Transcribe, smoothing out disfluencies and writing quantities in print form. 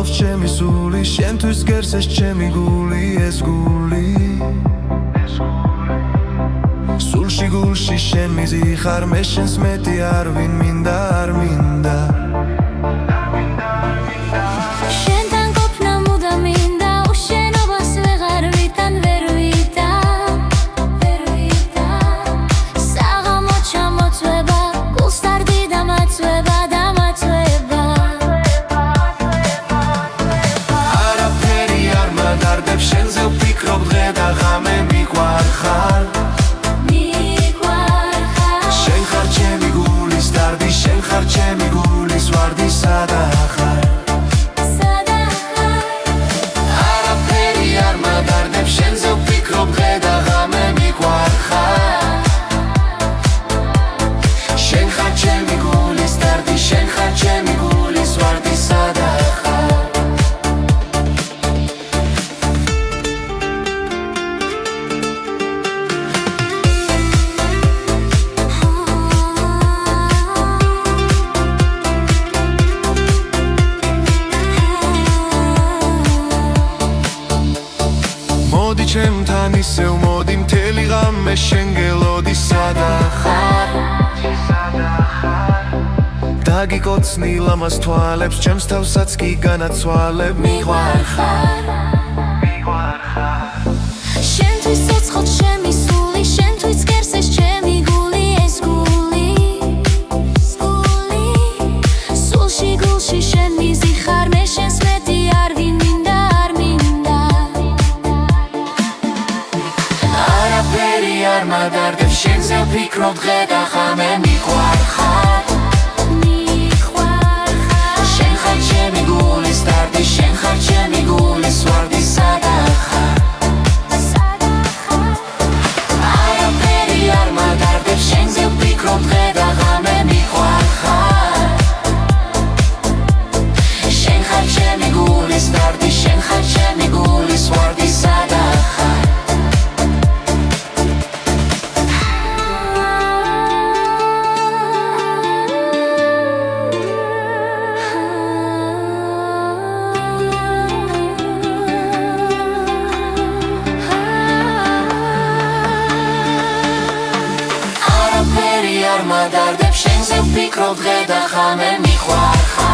უსწავლობს ჩემი სული, შენთვის გერს ეს ჩემი გული, ეს გული სულში გულში შენ მიზიხარ, მე შენს მეტი არ ვინ მინდა, არ მინდა შენთან ყოფნა მუდამ მინდა, უშენობას ვეღარ ვიტან, ვერ ვიტან საღამო ჩამოწვება, გულს დარდი დამაწვება, დამაწვება არაფერი არ მადარდებ, შენზე ვფიქრობ დღე და ღამე, მიყვარხარ შენ ხარ ჩემი გულის დარდი, შენ ხარ ჩემი გულის ვარდი, სადა ხარ არაფერი არ მადარდებ, შენზე ვფიქრობ დღე და ღამე, მიყვარხარ შენ ხარ ჩემი გულის დარდი, შენ ხარ ჩემი გულის ვარდი, სადა ხარ მოდი ჩემთან ისევ მოდი, მთელი ღამე შენ გელოდი, სადა ხარ დაგიკოცნი ლამაზ თვალებს, ჩემს თავსაც კი განაცვალებ, მიყვარხარ შენთვის ცოცხლად ჩემი სული, შენთვის გერს ეს ჩემი გული, ეს გული სულში გულში შენ მიზიხარ, მე შენს მეტი არ ვინ მინდა, არ მინდა არაფერი არ მადარდებ, შენზე ვფიქრობ დღე და ღამე, მიყვარხარ შენ ხარ ჩემი გულის დარდი, შენ ხარ ჩემი გულის ვარდი, სადა ხარ არაფერი არ მადარდებ, შენზე ვფიქრობ დღე და ღამე, მიყვარხარ შენ ხარ ჩემი გულის დარდი, შენ ხარ ჩემი გულის ვარდი, სადა ხარ არაფერი არ მადარდებ, შენზე ვფიქრობ დღე და ღამე, მიყვარხარ